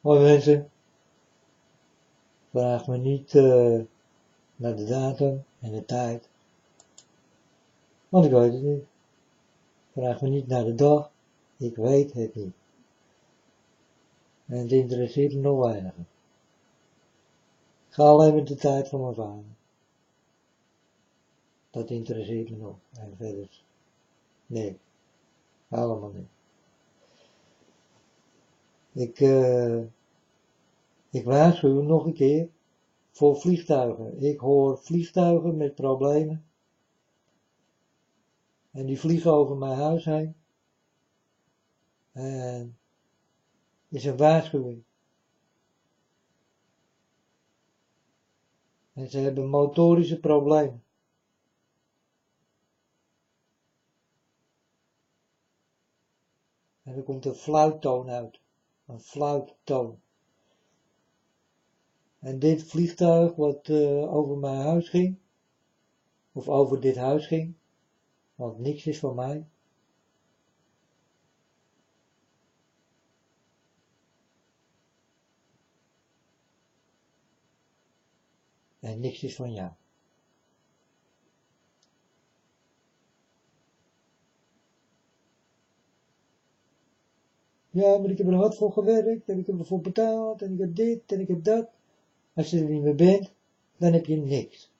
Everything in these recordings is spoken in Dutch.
Hoi mensen, vraag me niet naar de datum en de tijd, want ik weet het niet. Vraag me niet naar de dag, ik weet het niet. En het interesseert me nog weinig. Ik ga alleen met de tijd van mijn vader. Dat interesseert me nog. En verder, nee, helemaal niet. Ik waarschuw nog een keer voor vliegtuigen. Ik hoor vliegtuigen met problemen. En die vliegen over mijn huis heen. En is een waarschuwing. En ze hebben motorische problemen. En er komt een fluittoon uit. Een fluittoon. En dit vliegtuig wat over mijn huis ging, of over dit huis ging, want niks is van mij. En niks is van jou. Ja, maar ik heb er hard voor gewerkt, en ik heb ervoor betaald, en ik heb dit, en ik heb dat. Als je er niet meer bent, dan heb je niks.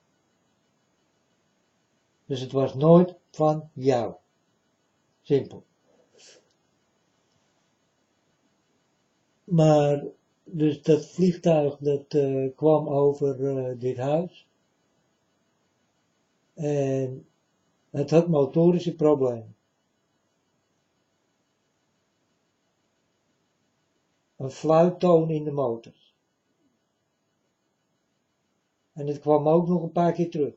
Dus het was nooit van jou. Simpel. Maar, dus dat vliegtuig dat kwam over dit huis. En het had motorische problemen. Een fluittoon in de motors. En het kwam ook nog een paar keer terug.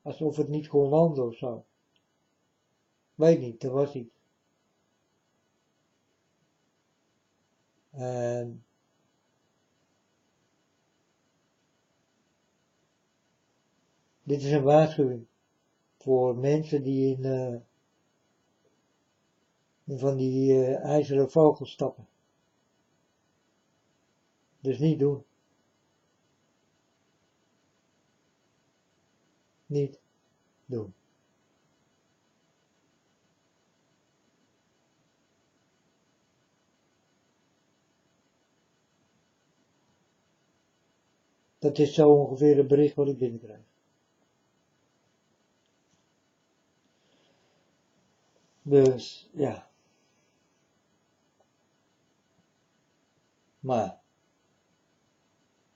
Alsof het niet kon landen of zo. Weet niet, er was iets. En dit is een waarschuwing voor mensen die in van die ijzeren vogels stappen. Dus niet doen. Niet doen. Dat is zo ongeveer het bericht wat ik binnenkrijg. Dus, ja. Maar,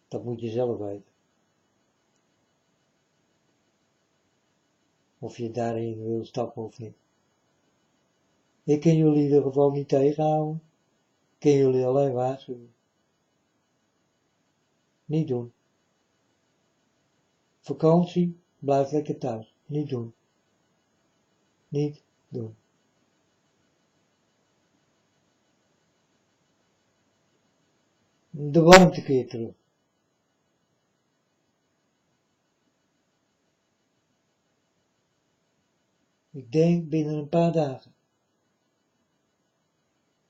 dat moet je zelf weten. Of je daarin wil stappen of niet. Ik kan jullie in ieder geval niet tegenhouden. Ik kan jullie alleen waarschuwen. Niet doen. Vakantie, blijf lekker thuis. Niet doen. Niet doen. De warmte keert terug. Ik denk binnen een paar dagen.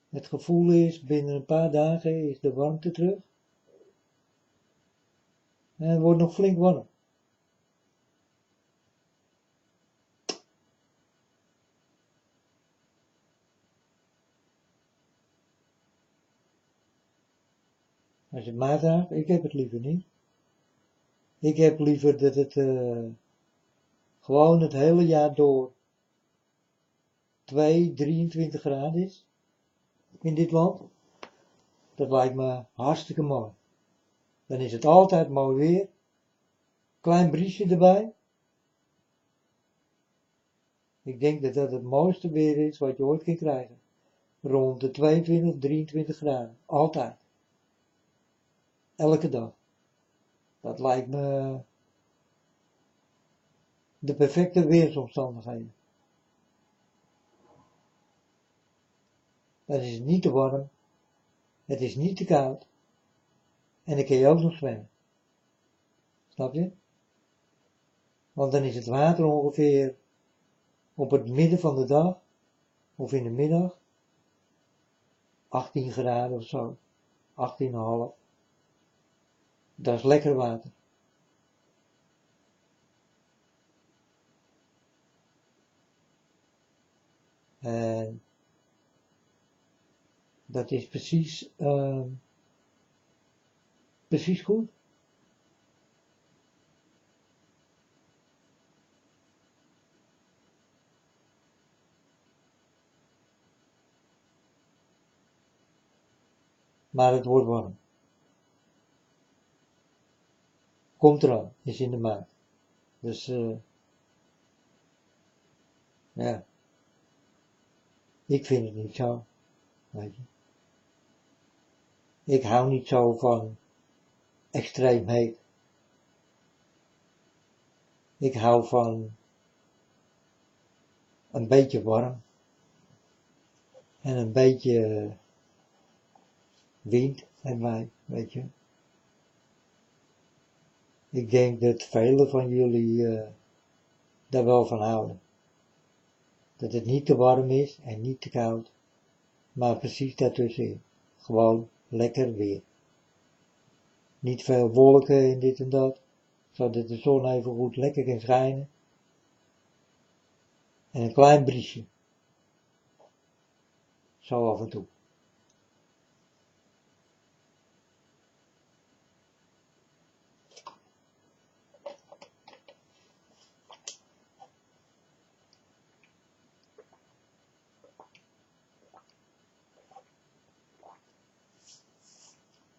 Het gevoel is, binnen een paar dagen is de warmte terug. En het wordt nog flink warm. Als je het mij vraagt, ik heb het liever niet. Ik heb liever dat het gewoon het hele jaar door 23 graden is. In dit land. Dat lijkt me hartstikke mooi. Dan is het altijd mooi weer. Klein briesje erbij. Ik denk dat dat het mooiste weer is wat je ooit kan krijgen. Rond de 22, 23 graden. Altijd. Elke dag. Dat lijkt me de perfecte weersomstandigheden. Dan is het niet te warm. Het is niet te koud. En dan kun je ook nog zwemmen. Snap je? Want dan is het water ongeveer op het midden van de dag. Of in de middag. 18 graden of zo. 18,5. Dat is lekker water. En dat is precies goed. Maar het wordt warm. Komt eraan, is in de maand. Dus ja, ik vind het niet zo, weet je. Ik hou niet zo van extreem heet. Ik hou van een beetje warm en een beetje wind erbij, weet je. Ik denk dat velen van jullie daar wel van houden. Dat het niet te warm is en niet te koud, maar precies daartussenin. Gewoon lekker weer. Niet veel wolken en dit en dat, zodat de zon even goed lekker kan schijnen. En een klein briesje. Zo af en toe.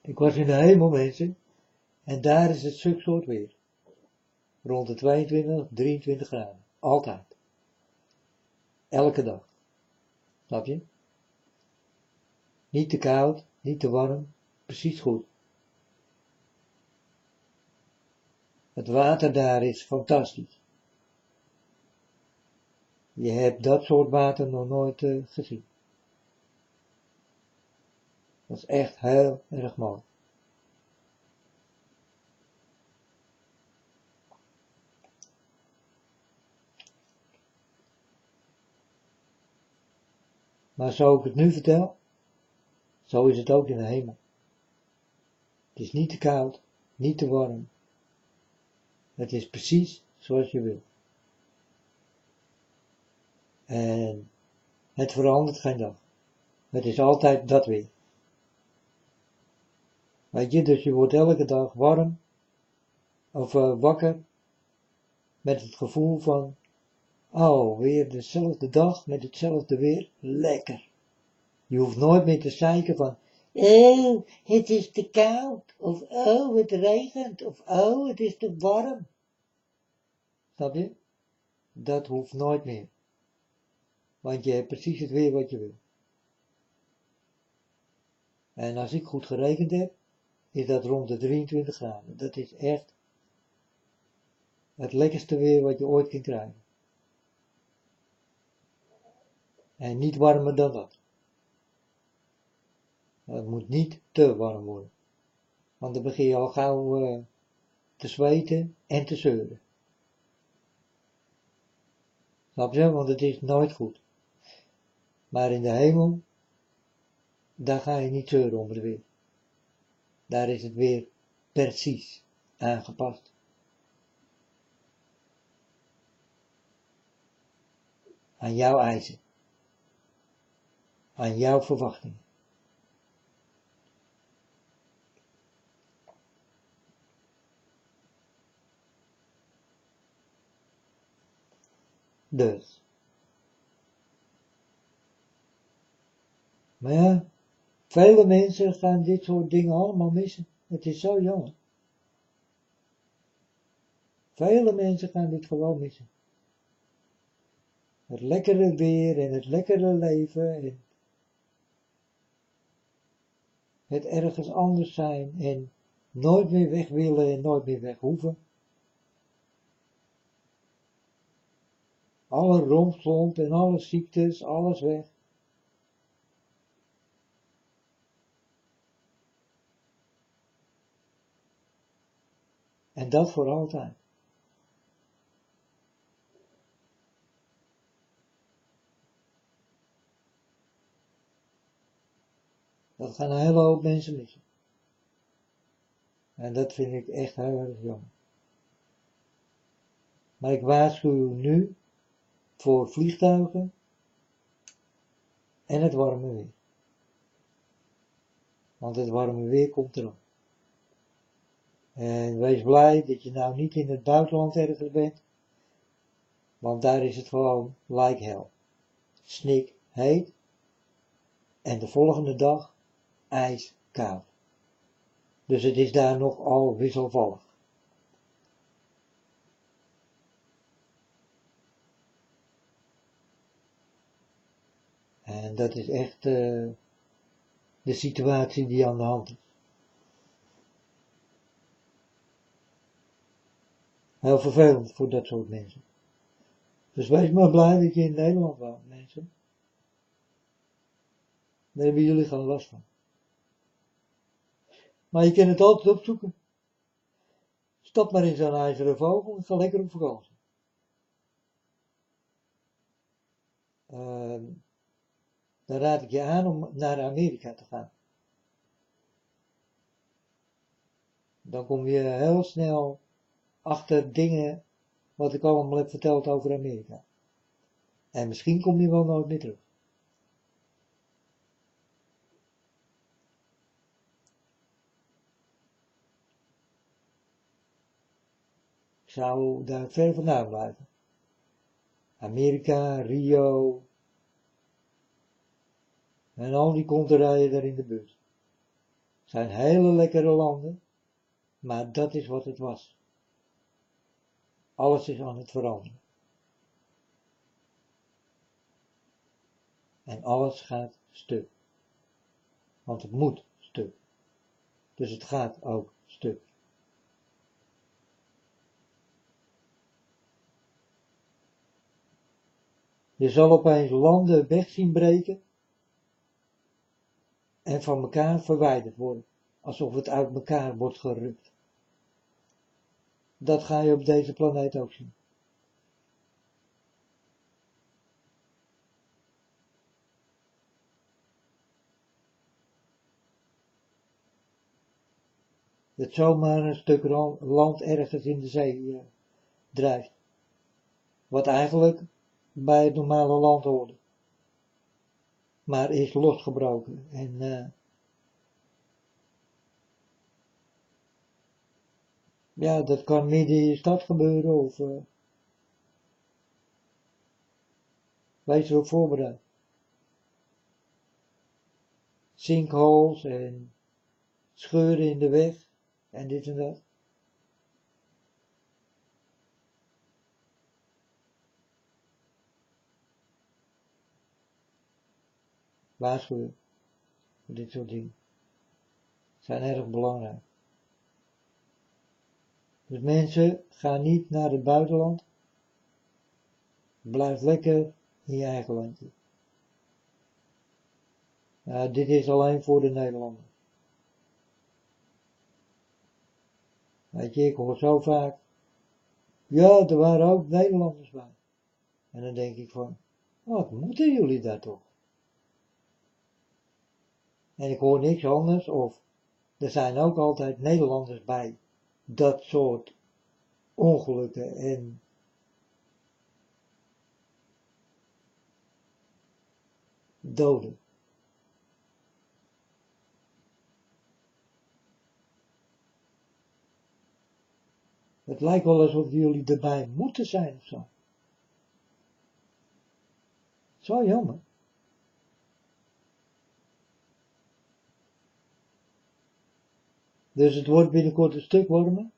Ik was in de hemel, mensen, en daar is het zulk soort weer. Rond de 22, 23 graden. Altijd. Elke dag. Snap je? Niet te koud, niet te warm, precies goed. Het water daar is fantastisch. Je hebt dat soort water nog nooit gezien. Dat is echt heel erg mooi. Maar zo ik het nu vertel, zo is het ook in de hemel. Het is niet te koud, niet te warm. Het is precies zoals je wil. En het verandert geen dag. Het is altijd dat weer. Weet je, dus je wordt elke dag warm, of wakker, met het gevoel van, oh, weer dezelfde dag, met hetzelfde weer, lekker. Je hoeft nooit meer te zeiken van, oh, het is te koud, of oh, het regent, of oh, het is te warm. Snap je? Dat hoeft nooit meer. Want je hebt precies het weer wat je wil. En als ik goed gerekend heb, is dat rond de 23 graden. Dat is echt het lekkerste weer wat je ooit kunt krijgen. En niet warmer dan dat. Het moet niet te warm worden. Want dan begin je al gauw te zweten en te zeuren. Snap je? Want het is nooit goed. Maar in de hemel, daar ga je niet zeuren om het weer. Daar is het weer precies aangepast. Aan jouw eisen. Aan jouw verwachtingen. Dus. Maar ja, vele mensen gaan dit soort dingen allemaal missen. Het is zo jammer. Vele mensen gaan dit gewoon missen. Het lekkere weer en het lekkere leven en het ergens anders zijn en nooit meer weg willen en nooit meer weg hoeven. Alle rompslomp en alle ziektes, alles weg. En dat voor altijd. Dat gaan een hele hoop mensen missen. En dat vind ik echt heel erg jammer. Maar ik waarschuw nu voor vliegtuigen en het warme weer. Want het warme weer komt erop. En wees blij dat je nou niet in het buitenland ergens bent. Want daar is het gewoon like hell. Snik heet. En de volgende dag ijskoud. Dus het is daar nogal wisselvallig. En dat is echt de situatie die aan de hand is. Heel vervelend voor dat soort mensen. Dus wees maar blij dat je in Nederland woont, mensen. Daar hebben jullie geen last van. Maar je kan het altijd opzoeken. Stap maar in zo'n ijzeren vogel en ga lekker op vakantie. Dan raad ik je aan om naar Amerika te gaan. Dan kom je heel snel achter dingen wat ik allemaal heb verteld over Amerika. En misschien kom je wel nooit meer terug. Ik zou daar ver vandaan blijven. Amerika, Rio en al die konterijen daar in de buurt. Het zijn hele lekkere landen, maar dat is wat het was. Alles is aan het veranderen. En alles gaat stuk. Want het moet stuk. Dus het gaat ook stuk. Je zal opeens landen weg zien breken en van elkaar verwijderd worden, alsof het uit elkaar wordt gerukt. Dat ga je op deze planeet ook zien. Dat zomaar een stuk land ergens in de zee drijft, wat eigenlijk bij het normale land hoorde, maar is losgebroken en ja, dat kan midden in je stad gebeuren of wees erop voorbereid. Sinkholes en scheuren in de weg en dit en dat. Waarschuwen voor dit soort dingen zijn erg belangrijk. Dus mensen, ga niet naar het buitenland. Blijf lekker in je eigen landje. Dit is alleen voor de Nederlanders. Weet je, ik hoor zo vaak, ja, er waren ook Nederlanders bij. En dan denk ik van, wat moeten jullie daar toch? En ik hoor niks anders, of er zijn ook altijd Nederlanders bij dat soort ongelukken en doden. Het lijkt wel alsof jullie erbij moeten zijn of zo. Zo jammer. Dus het wordt binnenkort een stuk warmer.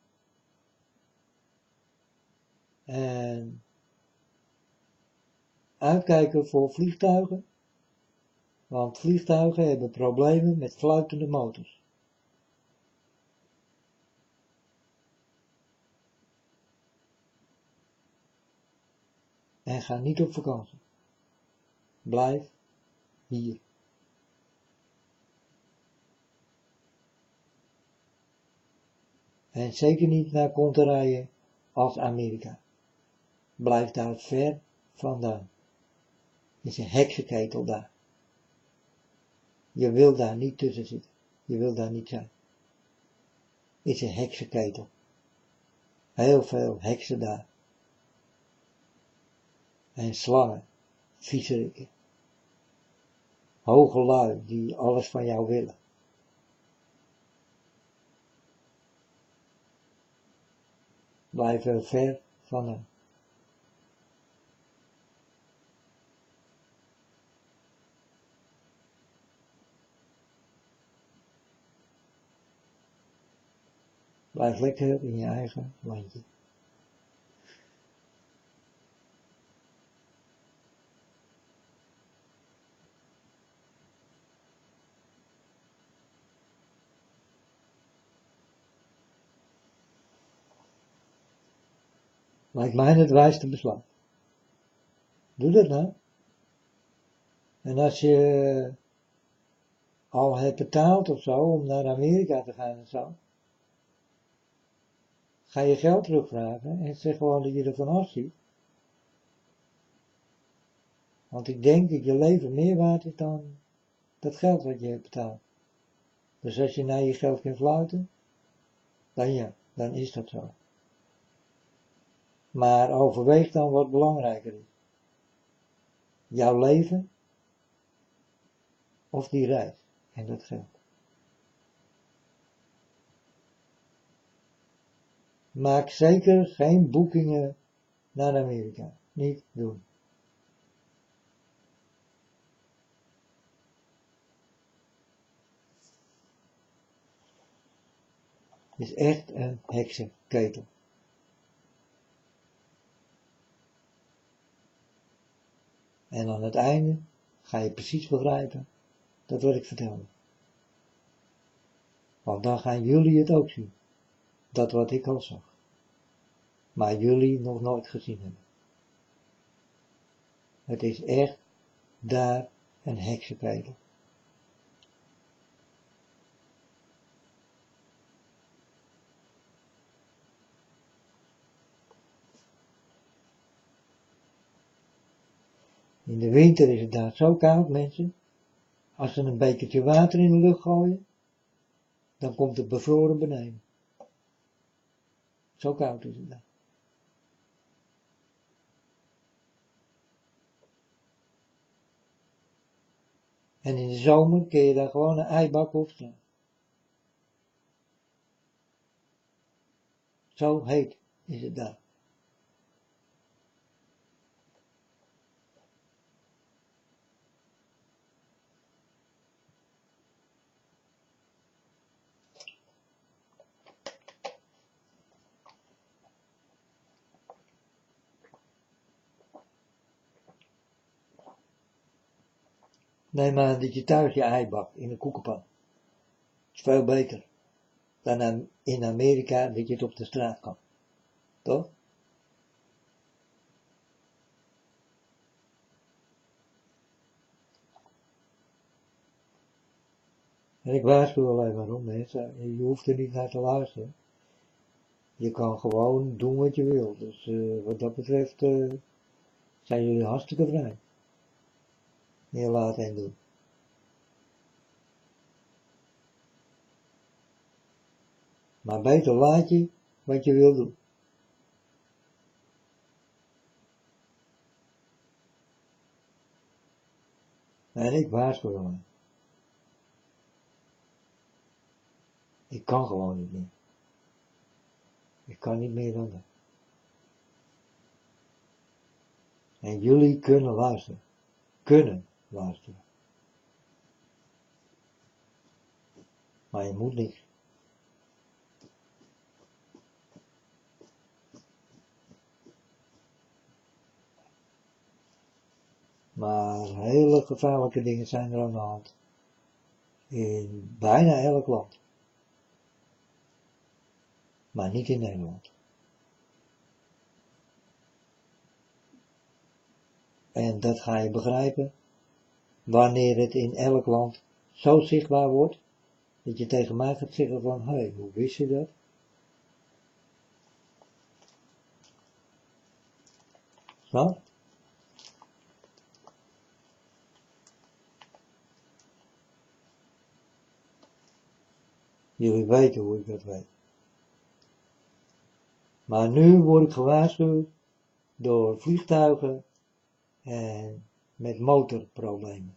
En uitkijken voor vliegtuigen. Want vliegtuigen hebben problemen met fluitende motors. En ga niet op vakantie. Blijf hier. En zeker niet naar konterijen als Amerika. Blijf daar ver vandaan. Het is een heksenketel daar. Je wil daar niet tussen zitten. Je wil daar niet zijn. is een heksenketel. Heel veel heksen daar. En slangen, viezerikken. Hoge lui die alles van jou willen. Blijf er ver van hem. Blijf lekker in je eigen landje. Lijkt mij het wijste besluit. Doe dat nou. En als je al hebt betaald of zo om naar Amerika te gaan en zo, ga je geld terugvragen en zeg gewoon dat je ervan afziet. Want ik denk dat je leven meer waard is dan dat geld wat je hebt betaald. Dus als je naar je geld kunt fluiten, dan ja, dan is dat zo. Maar overweeg dan wat belangrijker is. Jouw leven of die reis en dat geld. Maak zeker geen boekingen naar Amerika. Niet doen. Het is echt een heksenketel. En aan het einde ga je precies begrijpen dat wat ik vertelde. Want dan gaan jullie het ook zien. Dat wat ik al zag. Maar jullie nog nooit gezien hebben. Het is echt daar een heksenketel. In de winter is het daar zo koud, mensen. Als ze een bekertje water in de lucht gooien, dan komt het bevroren beneden. Zo koud is het daar. En in de zomer kun je daar gewoon een eibak opslaan. Zo heet is het daar. Neem aan dat je thuis je ei bakt in een koekenpan. Dat is veel beter dan in Amerika dat je het op de straat kan. Toch? En ik waarschuw alleen waarom mensen. Je hoeft er niet naar te luisteren. Je kan gewoon doen wat je wil. Dus wat dat betreft zijn jullie hartstikke vrij. Meer laten en doen. Maar beter laat je wat je wil doen. En ik waarschuw alleen. Ik kan gewoon niet meer. Ik kan niet meer dan dat. En jullie kunnen luisteren. Kunnen luisteren. Maar je moet niet. Maar hele gevaarlijke dingen zijn er aan de hand. In bijna elk land. Maar niet in Nederland. En dat ga je begrijpen wanneer het in elk land zo zichtbaar wordt, dat je tegen mij gaat zeggen van, hé, hoe wist je dat? Snap? Jullie weten hoe ik dat weet. Maar nu word ik gewaarschuwd door vliegtuigen en met motorproblemen.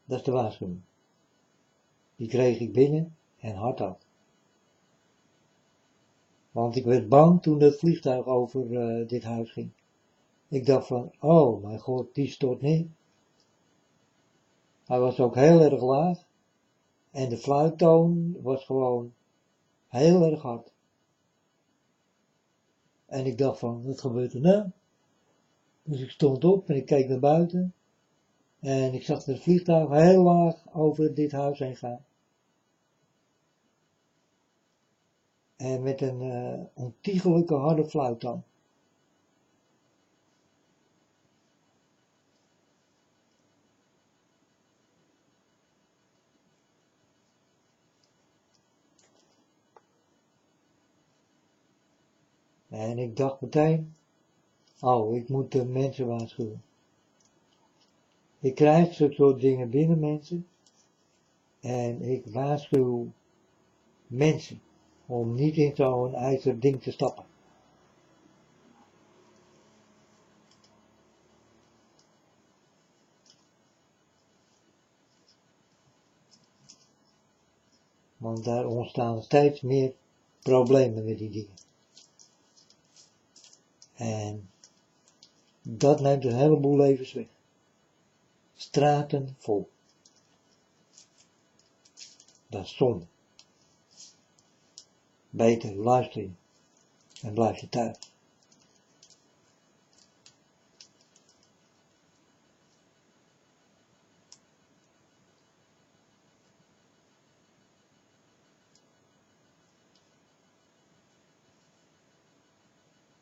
Dat is de waarschuwing. Die kreeg ik binnen en hardop. Want ik werd bang toen dat vliegtuig over dit huis ging. Ik dacht van, oh mijn god, die stort neer. Hij was ook heel erg laag. En de fluittoon was gewoon heel erg hard. En ik dacht van, wat gebeurt er nou? Dus ik stond op en ik keek naar buiten. En ik zag het vliegtuig heel laag over dit huis heen gaan. En met een ontiegelijke harde fluittoon. En ik dacht meteen, oh, ik moet de mensen waarschuwen. Ik krijg zulke soort dingen binnen mensen. En ik waarschuw mensen om niet in zo'n ijzer ding te stappen. Want daar ontstaan steeds meer problemen met die dingen. En dat neemt een heleboel levens weg. Straten vol. Dat is zonde. Beter luister je en blijf je thuis.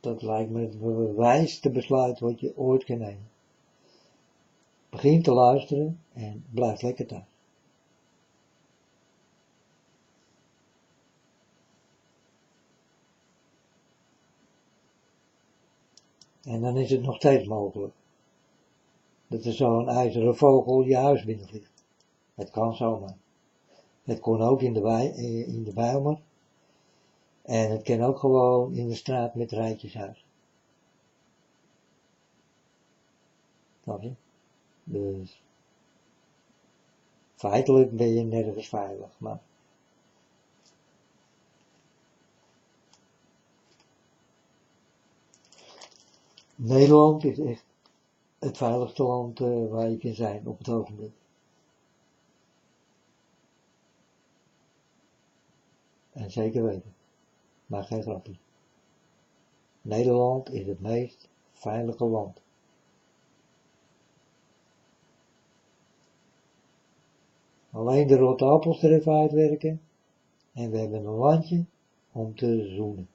Dat lijkt me het wijste besluit wat je ooit kan nemen. Begin te luisteren en blijf lekker thuis. En dan is het nog steeds mogelijk dat er zo'n ijzeren vogel je huis binnenvliegt. Het kan zomaar. Het kon ook in de Bijlmer. En het kan ook gewoon in de straat met rijtjeshuis. Snap je? Dus feitelijk ben je nergens veilig, maar Nederland is echt het veiligste land waar je kan zijn op het ogenblik. En zeker weten, maar geen grapje. Nederland is het meest veilige land. Alleen de rotte appels er even uitwerken en we hebben een landje om te zoenen.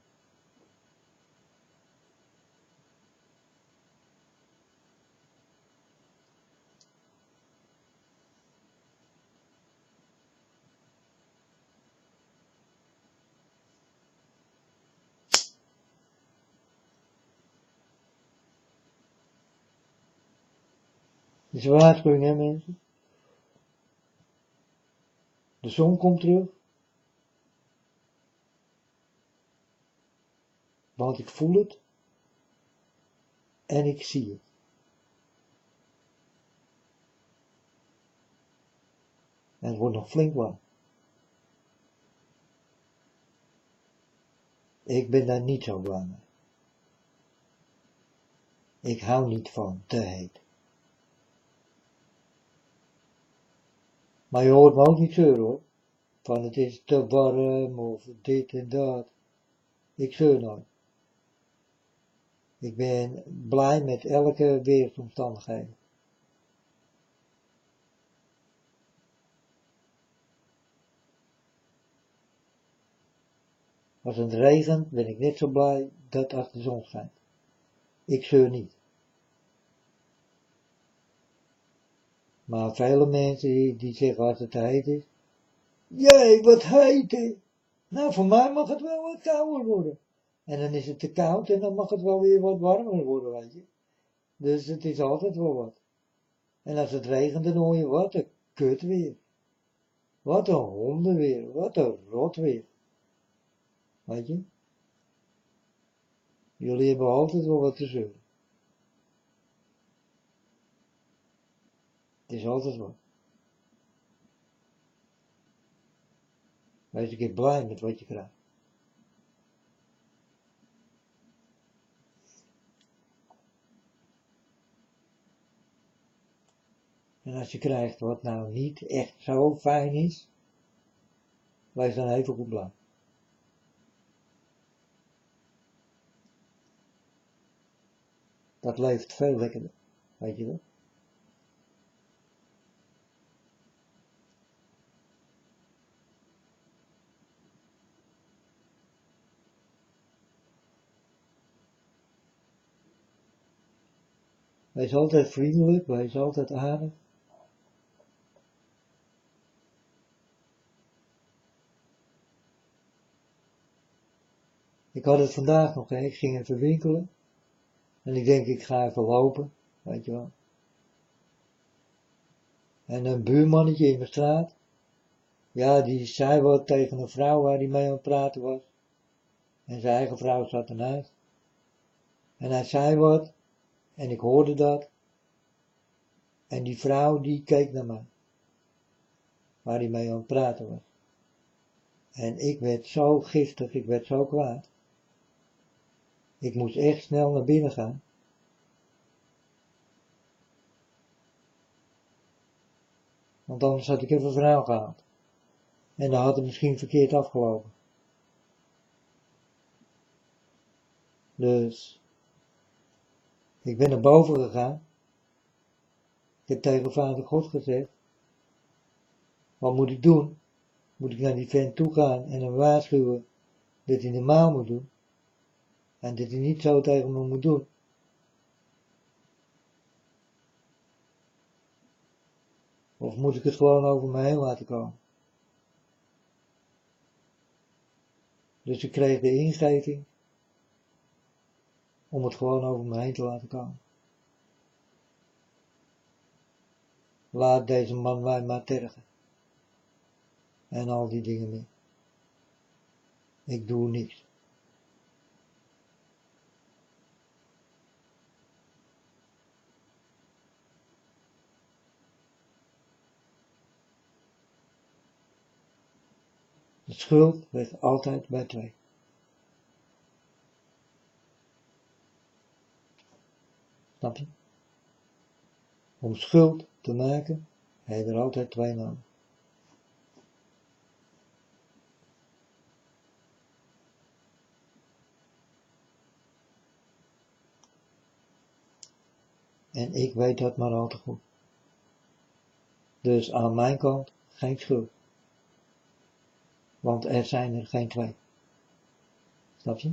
Dus een waarschuwing hè mensen. De zon komt terug. Want ik voel het. En ik zie het. En het wordt nog flink warm. Ik ben daar niet zo blij mee. Ik hou niet van te heet. Maar je hoort me ook niet zeuren hoor. Van het is te warm of dit en dat. Ik zeur nooit. Ik ben blij met elke weersomstandigheid. Als het regent ben ik net zo blij dat als de zon schijnt. Ik zeur niet. Maar vele mensen die zeggen als het te heet is. Jee, wat heet hè? Nou, voor mij mag het wel wat kouder worden. En dan is het te koud en dan mag het wel weer wat warmer worden, weet je. Dus het is altijd wel wat. En als het regent, dan hoor je wat een kut weer. Wat een honden weer. Wat een rot weer. Weet je? Jullie hebben altijd wel wat te zeuren. Het is altijd wat. Wees een keer blij met wat je krijgt. En als je krijgt wat nou niet echt zo fijn is, wees dan even goed blij. Dat leeft veel lekkerder, weet je wel. Wees altijd vriendelijk, wees altijd aardig. Ik had het vandaag nog, hè. Ik ging even winkelen. En ik denk, ik ga even lopen, weet je wel. En een buurmannetje in mijn straat, ja, die zei wat tegen een vrouw waar hij mee aan het praten was. En zijn eigen vrouw zat ernaast. En hij zei wat, en ik hoorde dat. En die vrouw die keek naar mij, waar hij mee aan het praten was. En ik werd zo giftig, ik werd zo kwaad. Ik moest echt snel naar binnen gaan. Want anders had ik even een verhaal gehaald. En dan had het misschien verkeerd afgelopen. Dus, ik ben naar boven gegaan. Ik heb tegen vader God gezegd, wat moet ik doen? Moet ik naar die vent toe gaan en hem waarschuwen dat hij normaal moet doen? En dat hij niet zo tegen me moet doen? Of moet ik het gewoon over me heen laten komen? Dus ik kreeg de ingeving om het gewoon over me heen te laten komen. Laat deze man mij maar tergen. En al die dingen meer. Ik doe niks. De schuld ligt altijd bij twee. Snap je? Om schuld te maken, heb je er altijd twee nodig. En ik weet dat maar al te goed. Dus aan mijn kant geen schuld. Want er zijn er geen twee. Snap je?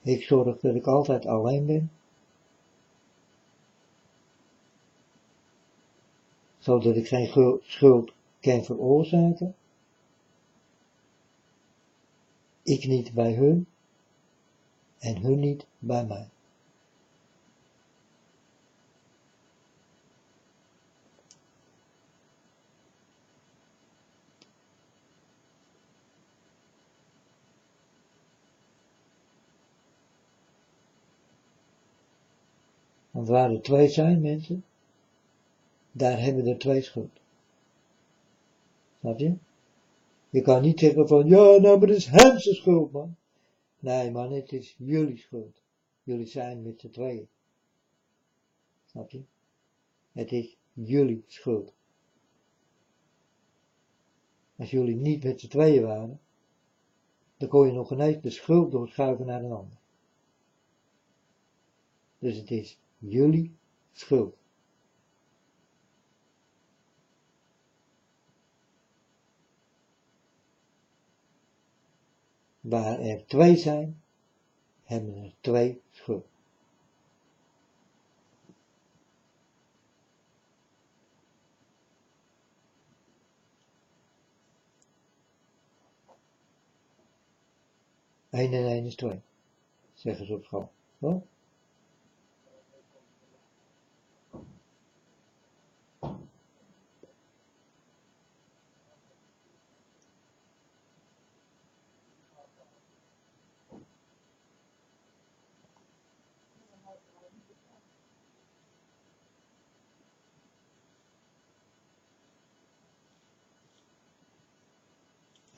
Ik zorg dat ik altijd alleen ben. Zodat ik geen schuld kan veroorzaken. Ik niet bij hun. En hun niet bij mij. Want waar er twee zijn mensen, daar hebben er twee schuld. Snap je? Je kan niet zeggen van, ja, nou, maar het is hem zijn schuld, man. Nee, man, het is jullie schuld. Jullie zijn met z'n tweeën. Snap je? Het is jullie schuld. Als jullie niet met z'n tweeën waren, dan kon je nog ineens de schuld doorschuiven naar een ander. Dus het is jullie schuld. Waar er twee zijn, hebben er twee schuld. Eén en één is twee, zeggen ze op school. Zo?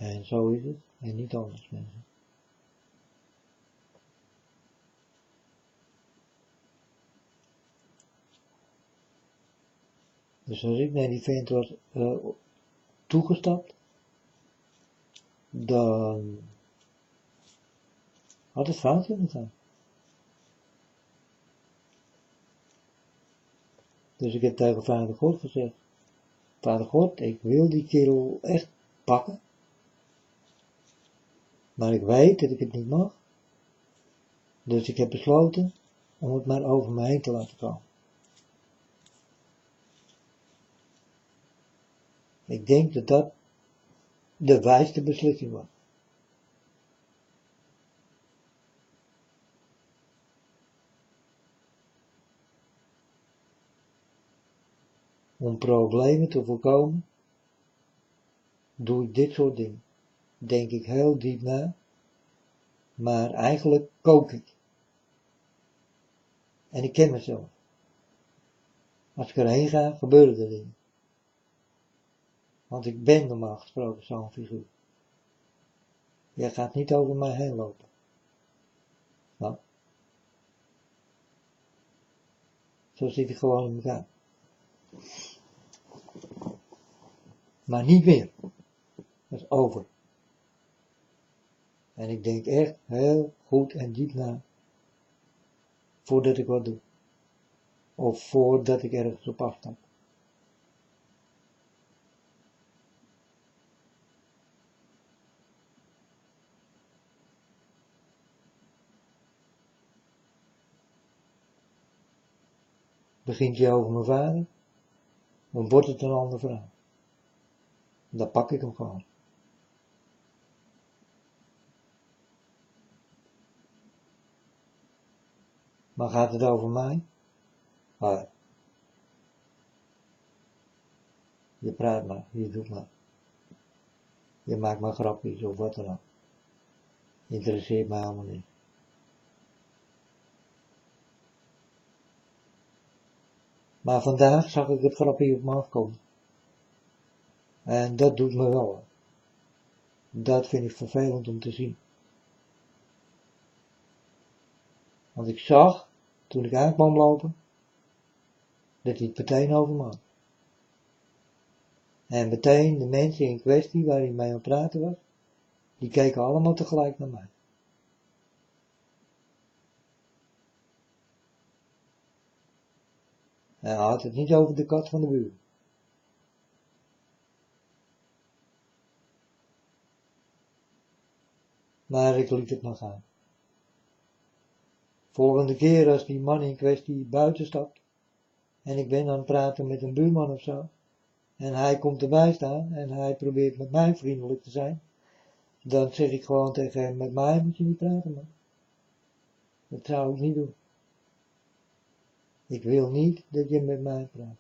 En zo is het, en niet anders, mensen. Dus als ik naar die vent was toegestapt, dan had het fout kunnen gaan. Dus ik heb tegen Vader God gezegd, Vader God, ik wil die kerel echt pakken, maar ik weet dat ik het niet mag. Dus ik heb besloten om het maar over me heen te laten komen. Ik denk dat dat de wijste beslissing was. Om problemen te voorkomen, doe ik dit soort dingen. Denk ik heel diep na, maar eigenlijk kook ik. En ik ken mezelf. Als ik erheen ga, gebeuren er dingen. Want ik ben normaal gesproken zo'n figuur. Jij gaat niet over mij heen lopen. Nou, zo zit ik gewoon in elkaar. Maar niet meer. Dat is over. En ik denk echt heel goed en diep na, voordat ik wat doe. Of voordat ik ergens op afstap. Begint hij over mijn vader, dan wordt het een ander verhaal. Dan pak ik hem gewoon. Maar gaat het over mij? Ah, je praat maar, je doet maar. Je maakt maar grapjes of wat dan ook. Interesseert mij allemaal niet. Maar vandaag zag ik het grapje op me afkomen. En dat doet me wel. Dat vind ik vervelend om te zien. Want ik zag, toen ik aankwam lopen, dat hij het meteen over me had. En meteen de mensen in kwestie waar hij mee aan het praten was, die keken allemaal tegelijk naar mij. En hij had het niet over de kat van de buur. Maar ik liet het maar gaan. Volgende keer als die man in kwestie buiten stapt, en ik ben aan het praten met een buurman of zo, en hij komt erbij staan, en hij probeert met mij vriendelijk te zijn, dan zeg ik gewoon tegen hem, met mij moet je niet praten, man. Dat zou ik niet doen. Ik wil niet dat je met mij praat.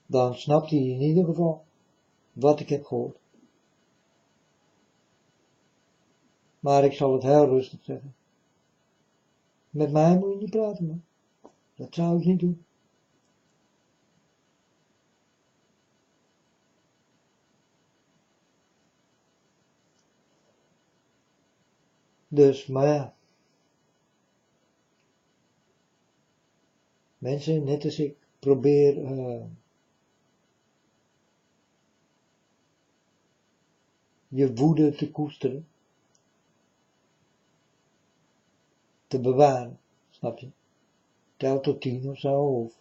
Dan snapt hij in ieder geval wat ik heb gehoord. Maar ik zal het heel rustig zeggen. Met mij moet je niet praten, man. Dat zou ik niet doen. Dus, maar ja. Mensen, net als ik, probeer je woede te koesteren. Te bewaren, snap je? Tel tot 10 of zo, of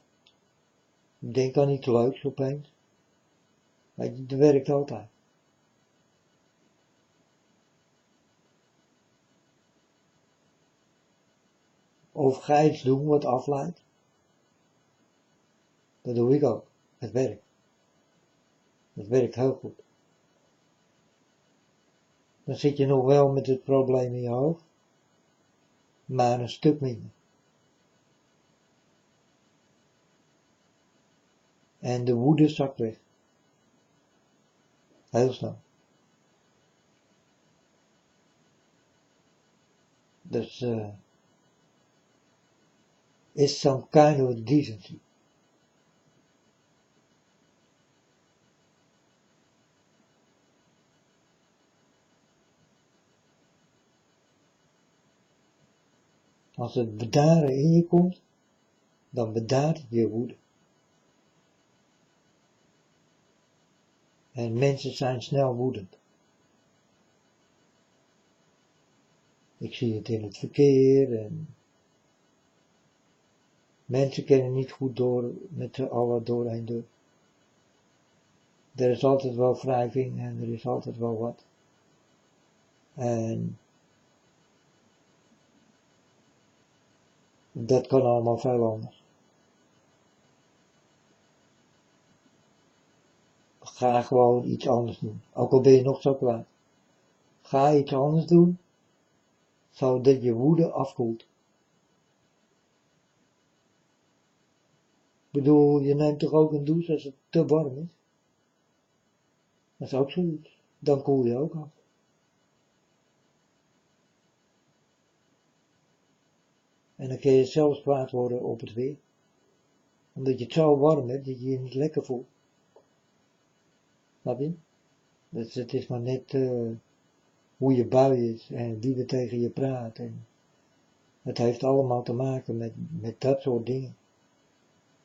denk aan iets leuks opeens. Weet je, dat werkt altijd. Of ga iets doen wat afleidt. Dat doe ik ook. Het werkt. Het werkt heel goed. Dan zit je nog wel met het probleem in je hoofd, maar een stuk minder. En de woede zakt weg. Heel snel. Dus is some kind of decency. Als het bedaren in je komt, dan bedaart het je woede. En mensen zijn snel woedend. Ik zie het in het verkeer en mensen kennen niet goed door met z'n allen doorheen door. Er is altijd wel wrijving en er is altijd wel wat. En dat kan allemaal veel anders. Ga gewoon iets anders doen. Ook al ben je nog zo kwaad. Ga iets anders doen, zodat je woede afkoelt. Ik bedoel, je neemt toch ook een douche als het te warm is? Dat is ook zoiets. Dan koel je ook af. En dan kun je zelfs kwaad worden op het weer. Omdat je het zo warm hebt dat je je niet lekker voelt. Snap je? Dus het is maar net hoe je bui is en wie er tegen je praat. En het heeft allemaal te maken met dat soort dingen.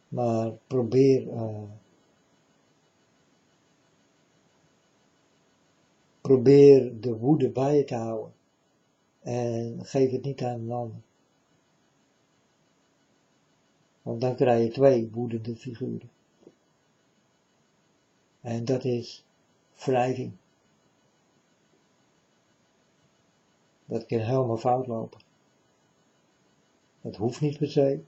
Maar probeer de woede bij je te houden. En geef het niet aan een ander. Want dan krijg je twee woedende figuren. En dat is wrijving. Dat kan helemaal fout lopen. Dat hoeft niet per se.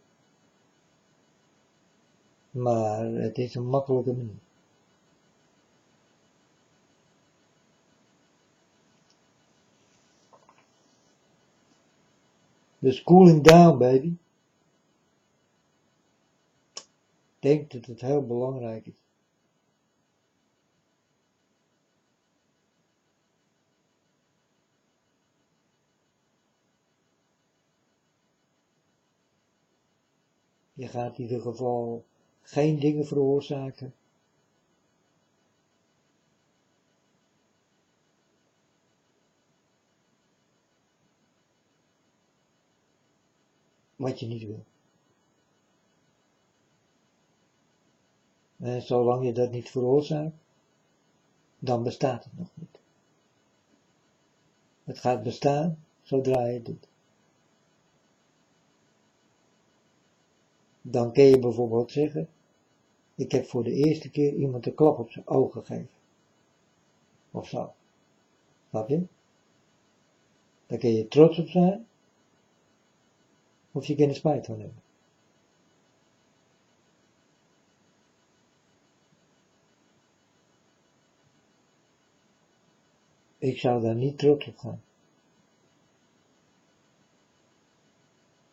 Maar het is een makkelijke manier. Dus cooling down, baby. Ik denk dat het heel belangrijk is. Je gaat in ieder geval geen dingen veroorzaken wat je niet wil. En zolang je dat niet veroorzaakt, dan bestaat het nog niet. Het gaat bestaan zodra je het doet. Dan kun je bijvoorbeeld zeggen, ik heb voor de eerste keer iemand een klap op zijn ogen gegeven. Of zo. Snap je? Daar kun je trots op zijn, of je kan er spijt van hebben. Ik zou daar niet trots op gaan.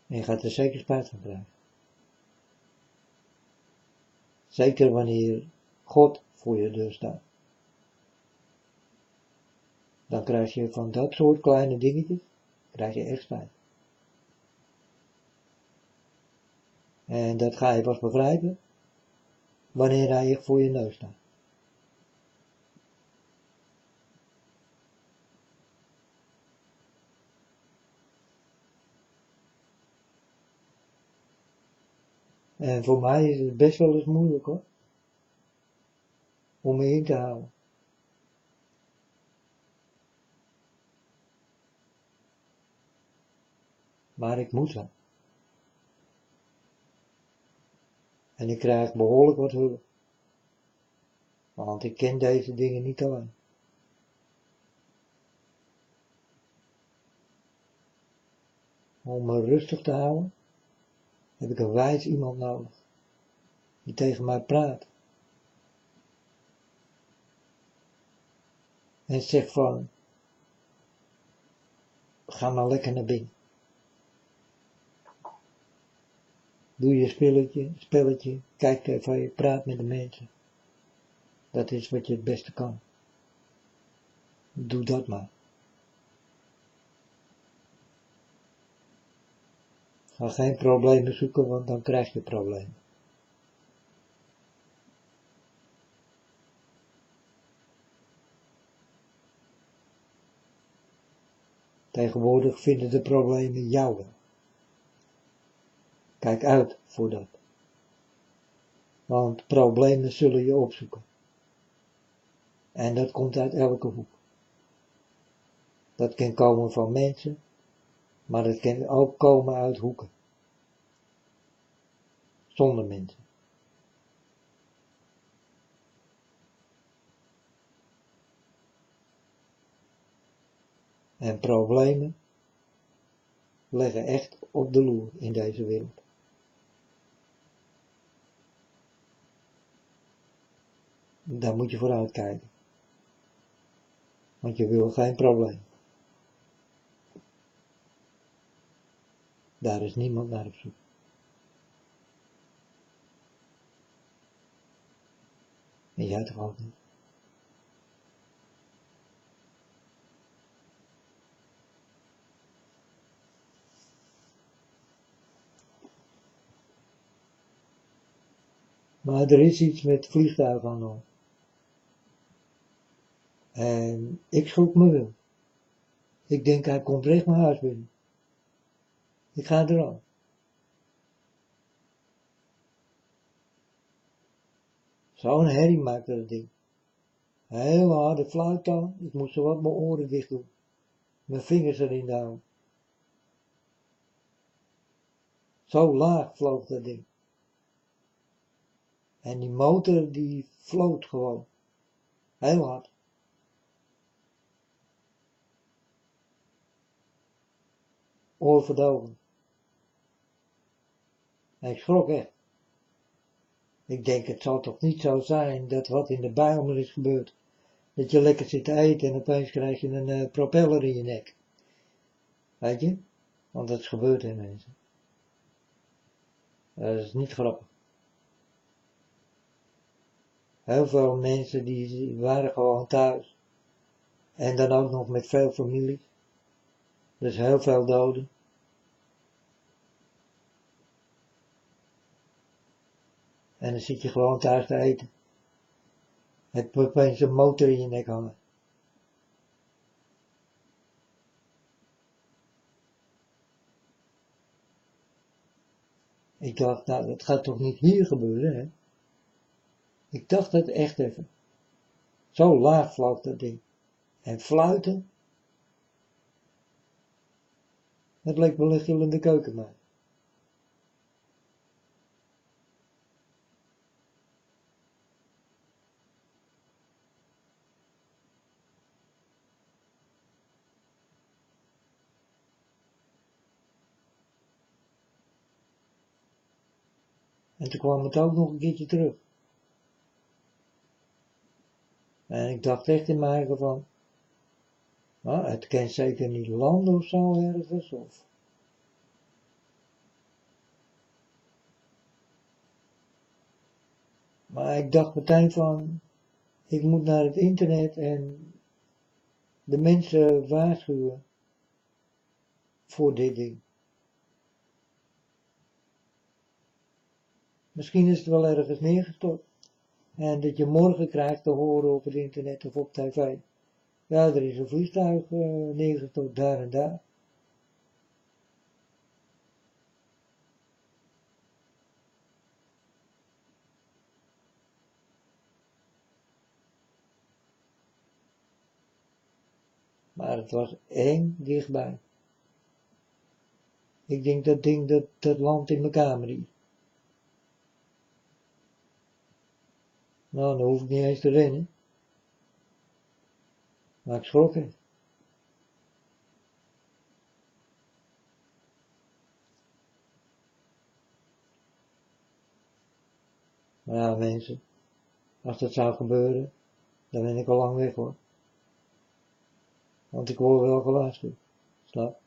En je gaat er zeker spijt van krijgen. Zeker wanneer God voor je deur staat. Dan krijg je van dat soort kleine dingetjes, krijg je echt spijt. En dat ga je pas begrijpen, wanneer hij echt voor je neus staat. En voor mij is het best wel eens moeilijk hoor, om me in te houden. Maar ik moet wel. En ik krijg behoorlijk wat hulp. Want ik ken deze dingen niet alleen. Om me rustig te houden, heb ik een wijs iemand nodig. Die tegen mij praat. En zegt van, ga maar lekker naar binnen. Doe je spelletje, kijk tv, praat met de mensen. Dat is wat je het beste kan. Doe dat maar. Ga geen problemen zoeken, want dan krijg je problemen. Tegenwoordig vinden de problemen jou wel. Kijk uit voor dat. Want problemen zullen je opzoeken. En dat komt uit elke hoek. Dat kan komen van mensen, maar dat kan ook komen uit hoeken. Zonder mensen. En problemen liggen echt op de loer in deze wereld. Daar moet je vooruit kijken. Want je wil geen probleem. Daar is niemand naar op zoek. En jij toch ook niet. Maar er is iets met vliegtuigen aan de hand. En ik schrok me wel. Ik denk hij komt recht mijn huis binnen. Ik ga eraan. Zo'n herrie maakte dat ding. Heel harde fluit aan. Ik moest zo wat mijn oren dicht doen. Mijn vingers erin houden. Zo laag vloog dat ding. En die motor die floot gewoon. Heel hard. Oorverdovend. En ik schrok echt. Ik denk, het zal toch niet zo zijn dat wat in de Bijlmer is gebeurd. Dat je lekker zit te eten en opeens krijg je een propeller in je nek. Weet je? Want dat is gebeurd in mensen. Dat is niet grappig. Heel veel mensen die waren gewoon thuis. En dan ook nog met veel families. Dus heel veel doden. En dan zit je gewoon thuis te eten. Heb je opeens een motor in je nek hangen. Ik dacht, nou, dat gaat toch niet hier gebeuren, hè? Ik dacht het echt even. Zo laag vloog dat ding. En fluiten. Het leek wel een gillende keukenmeid. En toen kwam het ook nog een keertje terug. En ik dacht echt in mijn eigen van, nou, het kan zeker niet landen of zo ergens, of... Maar ik dacht meteen van, ik moet naar het internet en de mensen waarschuwen voor dit ding. Misschien is het wel ergens neergestort. En dat je morgen krijgt te horen op het internet of op tv. Ja, er is een vliegtuig neergestort daar en daar. Maar het was eng dichtbij. Ik denk dat ding dat landt in mijn kamer hier. Nou, dan hoef ik niet eens te rennen. Maar ik schrok het. Maar ja, mensen, als dat zou gebeuren, dan ben ik al lang weg hoor. Want ik word wel gewaarschuwd. Snap?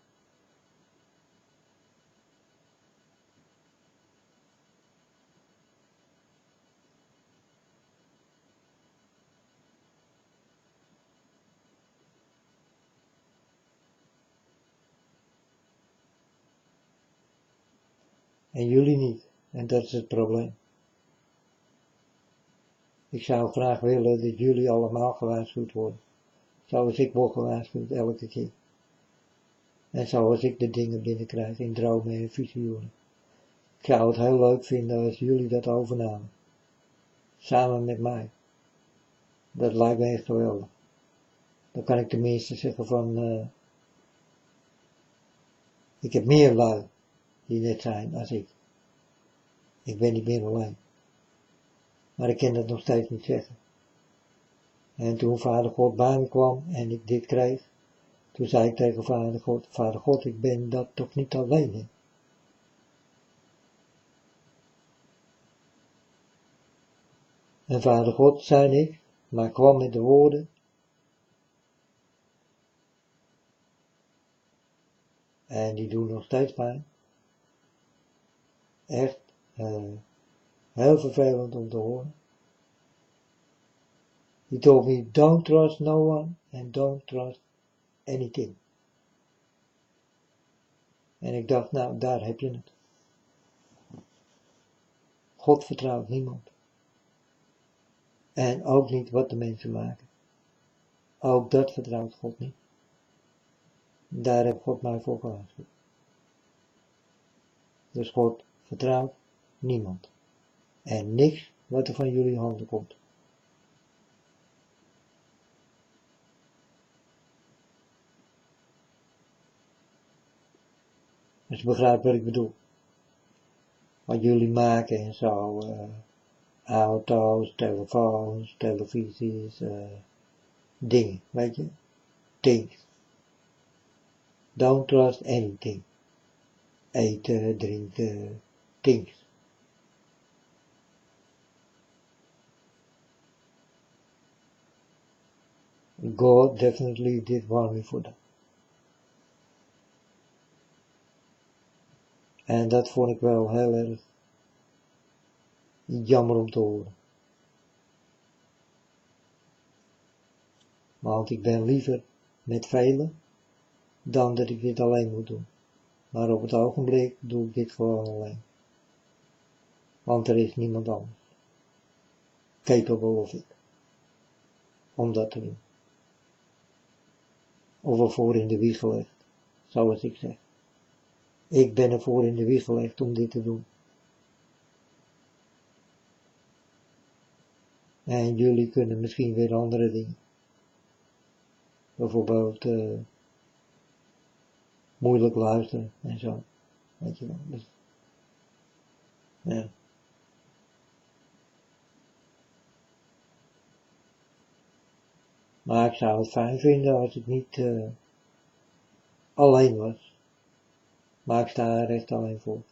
En jullie niet. En dat is het probleem. Ik zou graag willen dat jullie allemaal gewaarschuwd worden. Zoals ik word gewaarschuwd elke keer. En zoals ik de dingen binnenkrijg in dromen en visioenen. Ik zou het heel leuk vinden als jullie dat overnamen. Samen met mij. Dat lijkt me echt geweldig. Dan kan ik tenminste zeggen van, ik heb meer lui die net zijn als ik. Ik ben niet meer alleen. Maar ik kan dat nog steeds niet zeggen. En toen Vader God bij me kwam en ik dit kreeg, toen zei ik tegen Vader God, ik ben dat toch niet alleen, hè? En Vader God zei niks, maar kwam met de woorden, en die doen nog steeds pijn. Echt, heel vervelend om te horen. He told me, don't trust no one and don't trust anything. En ik dacht, nou, daar heb je het. God vertrouwt niemand. En ook niet wat de mensen maken. Ook dat vertrouwt God niet. Daar heeft God mij voor gewaarschuwd. Dus God vertrouwt niemand. En niks wat er van jullie handen komt. Dus je begrijpt wat ik bedoel. Wat jullie maken en zo. Auto's, telefoons, televisies, dingen, weet je. Things. Don't trust anything. Eten, drinken, things. God definitely did warn me for that. En dat vond ik wel heel erg jammer om te horen. Want ik ben liever met velen dan dat ik dit alleen moet doen. Maar op het ogenblik doe ik dit gewoon alleen. Want er is niemand anders capable of ik om dat te doen. Of ervoor in de wieg gelegd, zoals ik zeg. Ik ben ervoor in de wieg gelegd om dit te doen. En jullie kunnen misschien weer andere dingen. Bijvoorbeeld moeilijk luisteren en zo. Weet je wel. Dus, ja. Maar ik zou het fijn vinden als ik niet alleen was. Maar ik sta er echt alleen voor.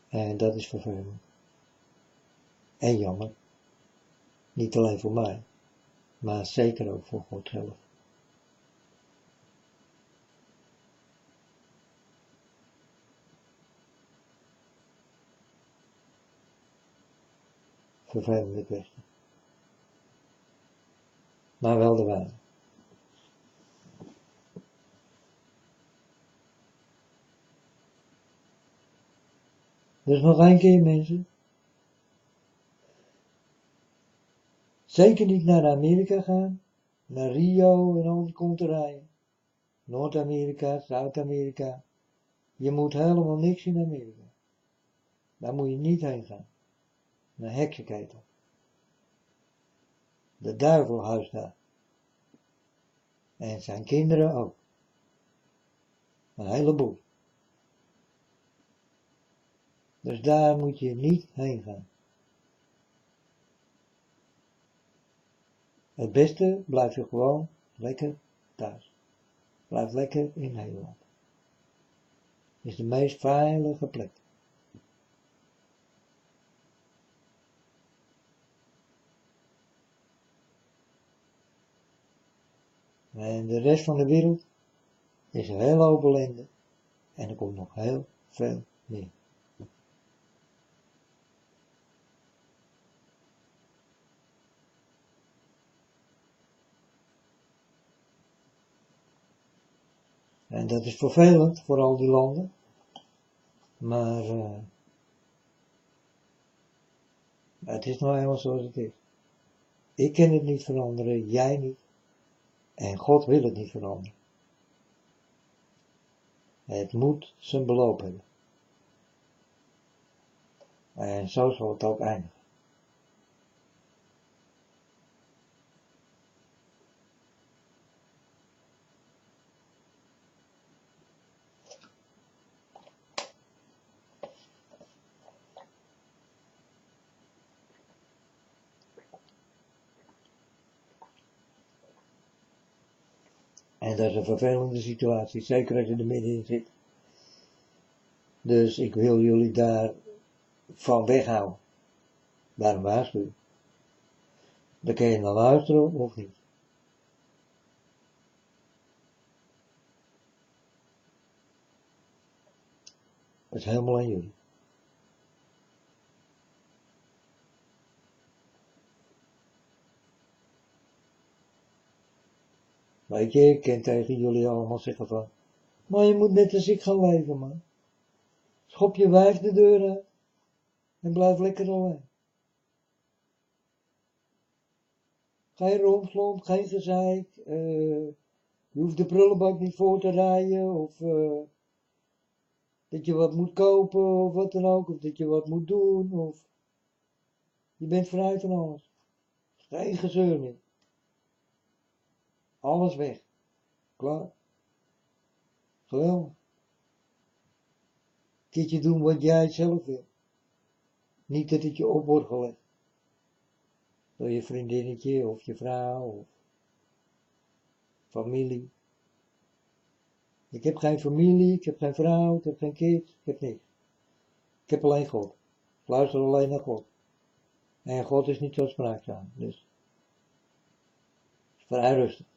En dat is vervelend. En jammer. Niet alleen voor mij, maar zeker ook voor God zelf. Vervelende kwestie. Maar wel de waarheid. Dus nog één keer mensen. Zeker niet naar Amerika gaan. Naar Rio en al die konterijen. Noord-Amerika, Zuid-Amerika. Je moet helemaal niks in Amerika. Daar moet je niet heen gaan. Een heksenketel. De duivel huist daar. En zijn kinderen ook. Een heleboel. Dus daar moet je niet heen gaan. Het beste blijf je gewoon lekker thuis. Blijf lekker in Nederland. Is de meest veilige plek. En de rest van de wereld is een hele hoop ellende. En er komt nog heel veel meer. En dat is vervelend voor al die landen. Maar het is nou eenmaal zoals het is. Ik kan het niet veranderen, jij niet. En God wil het niet veranderen. Het moet zijn beloop hebben. En zo zal het ook eindigen. En dat is een vervelende situatie, zeker als je er middenin zit. Dus ik wil jullie daar van weghouden. Daarom waarschuw. Dan kun je naar luisteren of niet. Dat is helemaal aan jullie. Weet je, ik kan tegen jullie allemaal zeggen van, maar je moet net als ik gaan leven, man. Schop je wijf de deur uit en blijf lekker alleen. Geen romslomp, geen gezeik, je hoeft de prullenbak niet voor te rijden, of dat je wat moet kopen, of wat dan ook, of dat je wat moet doen, of je bent vrij van alles. Geen gezeur meer. Alles weg. Klaar. Geweldig. Keertje doen wat jij zelf wil. Niet dat het je op wordt gelegd. Door je vriendinnetje, of je vrouw, of familie. Ik heb geen familie, ik heb geen vrouw, ik heb geen kind, ik heb niks. Ik heb alleen God. Ik luister alleen naar God. En God is niet zo spraakzaam, dus het is vrij rustig.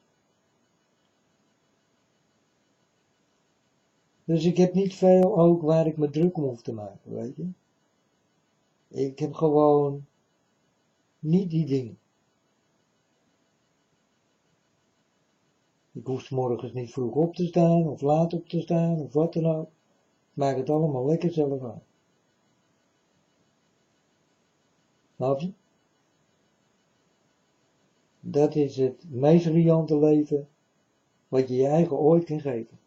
Dus ik heb niet veel ook waar ik me druk om hoef te maken, weet je. Ik heb gewoon niet die dingen. Ik hoef 's morgens niet vroeg op te staan, of laat op te staan, of wat dan ook. Ik maak het allemaal lekker zelf uit. Snap je? Dat is het meest riante leven wat je je eigen ooit kan geven.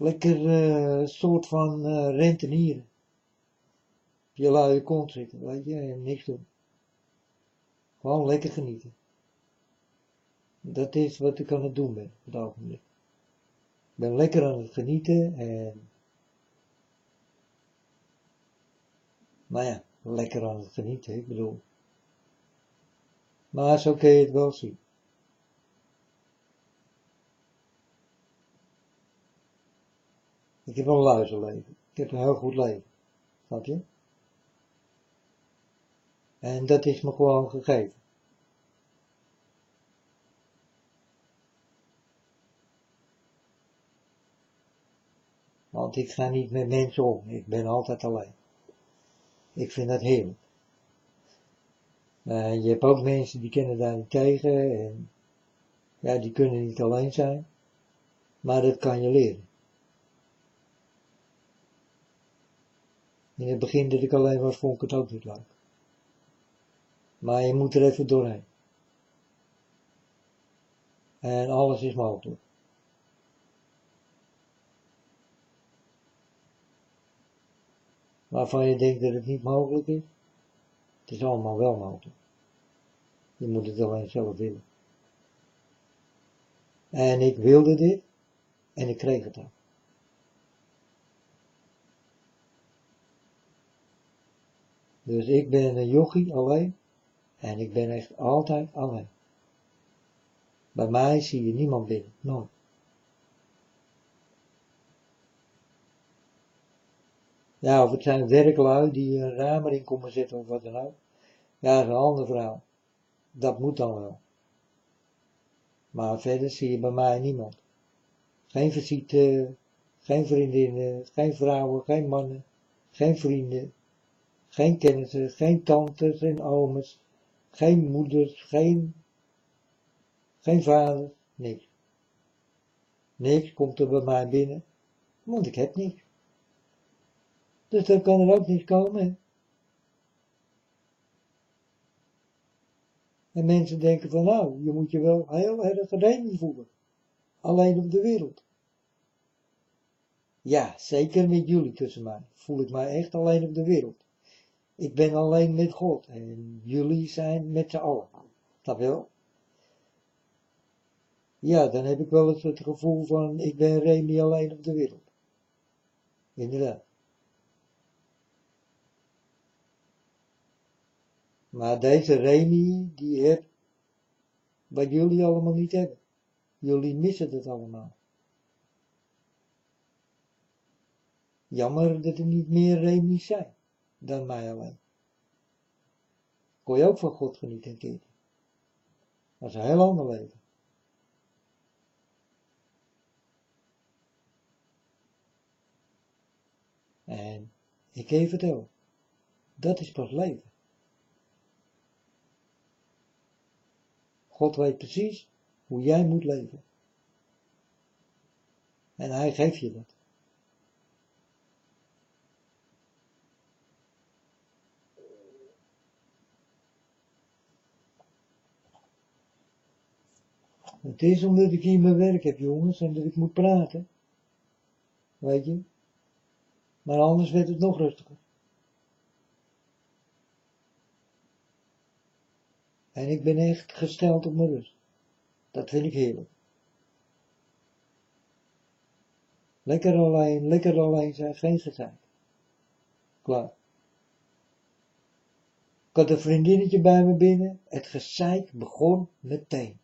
Lekker soort van rentenieren. Op je luie kont zitten, weet je, en niks doen. Gewoon lekker genieten. Dat is wat ik aan het doen ben op het ogenblik. Ik ben lekker aan het genieten en, nou ja, lekker aan het genieten, ik bedoel. Maar zo kun je het wel zien. Ik heb een luizenleven. Ik heb een heel goed leven. Snap je? En dat is me gewoon gegeven. Want ik ga niet met mensen om. Ik ben altijd alleen. Ik vind dat heerlijk. Je hebt ook mensen die kennen daar niet tegen. En ja, die kunnen niet alleen zijn. Maar dat kan je leren. In het begin dat ik alleen was, vond ik het ook niet leuk. Maar je moet er even doorheen. En alles is mogelijk. Waarvan je denkt dat het niet mogelijk is. Het is allemaal wel mogelijk. Je moet het alleen zelf willen. En ik wilde dit. En ik kreeg het ook. Dus ik ben een jochie alleen. En ik ben echt altijd alleen. Bij mij zie je niemand binnen. Nooit. Ja, of het zijn werklui die een raam erin komen zetten of wat dan ook. Ja, dat is een andere verhaal. Dat moet dan wel. Maar verder zie je bij mij niemand. Geen visite, geen vriendinnen, geen vrouwen, geen mannen, geen vrienden, geen kennissen, geen tantes en ooms, geen moeders, geen vaders, niks. Niks komt er bij mij binnen, want ik heb niks. Dus dan kan er ook niets komen. Hè? En mensen denken van nou, je moet je wel heel erg alleen voelen. Alleen op de wereld. Ja, zeker met jullie tussen mij. Voel ik mij echt alleen op de wereld. Ik ben alleen met God en jullie zijn met z'n allen. Snap je wel? Ja, dan heb ik wel eens het gevoel van, ik ben Remy alleen op de wereld. Inderdaad. Maar deze Remy, die heeft wat jullie allemaal niet hebben. Jullie missen het allemaal. Jammer dat er niet meer Remy's zijn dan mij alleen. Kon je ook van God genieten een keertje. Dat is een heel ander leven. En ik kan je vertellen, dat is pas leven. God weet precies hoe jij moet leven. En hij geeft je dat. Het is omdat ik hier mijn werk heb, jongens, en dat ik moet praten. Weet je? Maar anders werd het nog rustiger. En ik ben echt gesteld op mijn rust. Dat vind ik heerlijk. Lekker alleen zijn, geen gezeik. Klaar. Ik had een vriendinnetje bij me binnen, het gezeik begon meteen.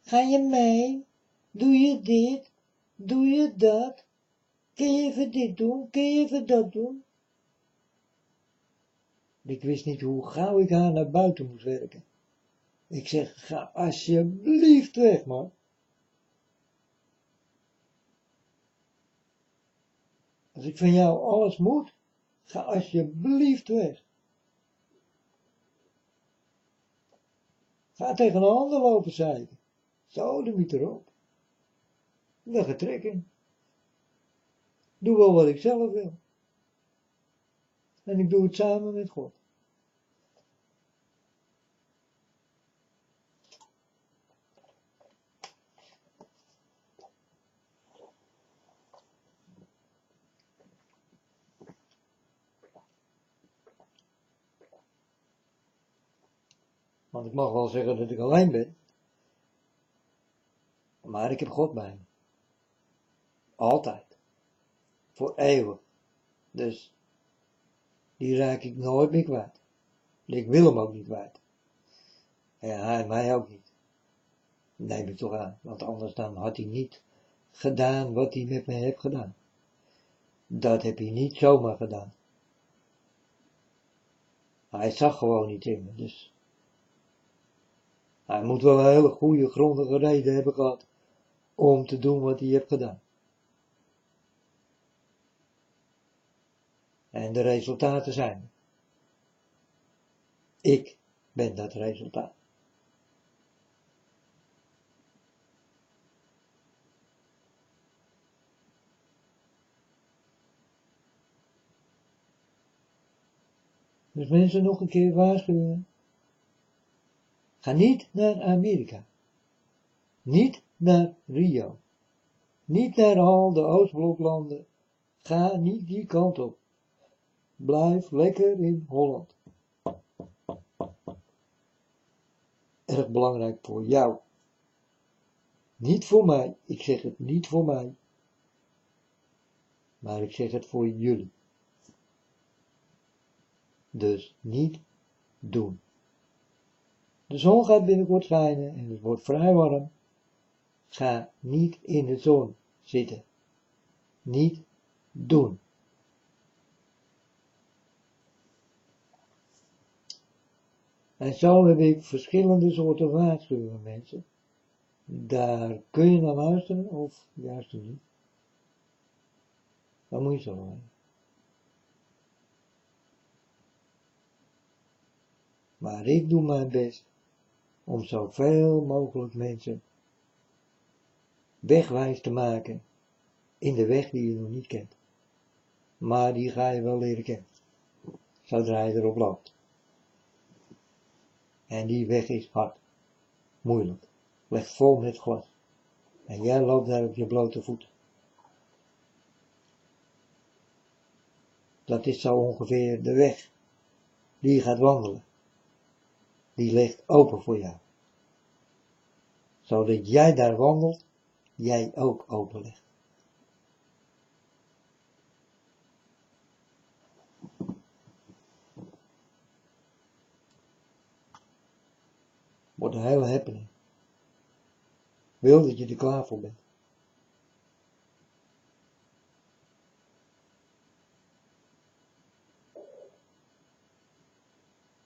Ga je mee? Doe je dit? Doe je dat? Kun je even dit doen? Kun je even dat doen? Ik wist niet hoe gauw ik haar naar buiten moest werken. Ik zeg, ga alsjeblieft weg, man. Als ik van jou alles moet, ga alsjeblieft weg. Ga tegen een ander lopen zeiken. Zo, de miet erop. Weggetrekken. Doe wel wat ik zelf wil. En ik doe het samen met God. Want ik mag wel zeggen dat ik alleen ben. Maar ik heb God bij me. Altijd. Voor eeuwig. Dus die raak ik nooit meer kwijt. Ik wil hem ook niet kwijt. En hij mij ook niet. Neem ik toch aan. Want anders dan had hij niet gedaan wat hij met me heeft gedaan. Dat heb hij niet zomaar gedaan. Hij zag gewoon niet in me. Dus hij moet wel een hele goede, grondige reden hebben gehad om te doen wat hij heeft gedaan. En de resultaten zijn er. Ik ben dat resultaat. Dus mensen nog een keer waarschuwen. Ga niet naar Amerika. Niet naar Rio. Niet naar al de Oostbloklanden. Ga niet die kant op. Blijf lekker in Holland. Erg belangrijk voor jou. Niet voor mij. Ik zeg het niet voor mij. Maar ik zeg het voor jullie. Dus niet doen. De zon gaat binnenkort schijnen en het wordt vrij warm. Ga niet in de zon zitten. Niet doen. En zo heb ik verschillende soorten waarschuwingen, mensen. Daar kun je naar luisteren of juist niet. Dan moet je zo doen. Maar ik doe mijn best om zoveel mogelijk mensen wegwijs te maken in de weg die je nog niet kent. Maar die ga je wel leren kennen, zodra je erop loopt. En die weg is hard, moeilijk, ligt vol met glas. En jij loopt daar op je blote voeten. Dat is zo ongeveer de weg die je gaat wandelen. Die ligt open voor jou. Zodat jij daar wandelt, jij ook open ligt. Wordt een hele happening. Wil dat je er klaar voor bent.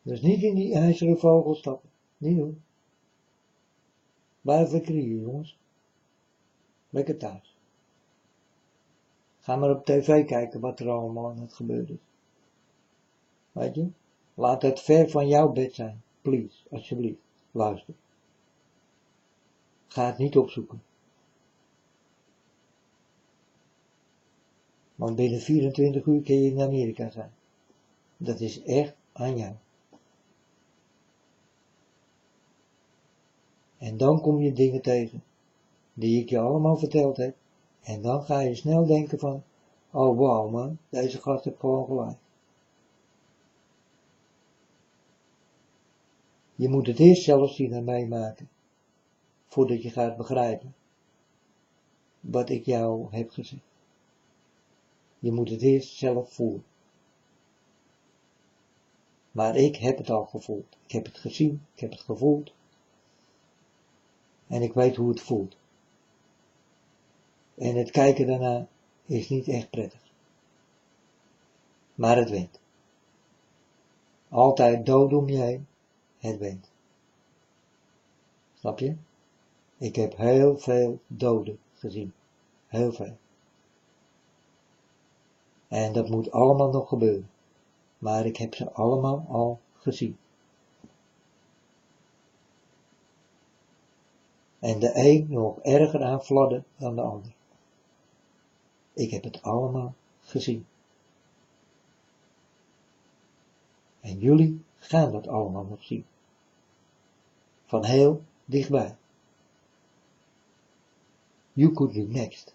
Dus niet in die ijzeren vogel stappen. Niet doen. Blijf lekker hier, jongens. Lekker thuis. Ga maar op tv kijken wat er allemaal aan het gebeuren is. Weet je? Laat het ver van jouw bed zijn. Please, alsjeblieft. Luister. Ga het niet opzoeken. Want binnen 24 uur kun je in Amerika zijn. Dat is echt aan jou. En dan kom je dingen tegen, die ik je allemaal verteld heb. En dan ga je snel denken van, oh wauw man, deze gast heeft gewoon gelijk. Je moet het eerst zelf zien en meemaken, voordat je gaat begrijpen wat ik jou heb gezegd. Je moet het eerst zelf voelen. Maar ik heb het al gevoeld. Ik heb het gezien, ik heb het gevoeld. En ik weet hoe het voelt. En het kijken daarna is niet echt prettig. Maar het wint. Altijd dood om je heen, het wint. Snap je? Ik heb heel veel doden gezien. Heel veel. En dat moet allemaal nog gebeuren. Maar ik heb ze allemaal al gezien. En de een nog erger aan fladder dan de ander. Ik heb het allemaal gezien. En jullie gaan dat allemaal nog zien. Van heel dichtbij. You could be next.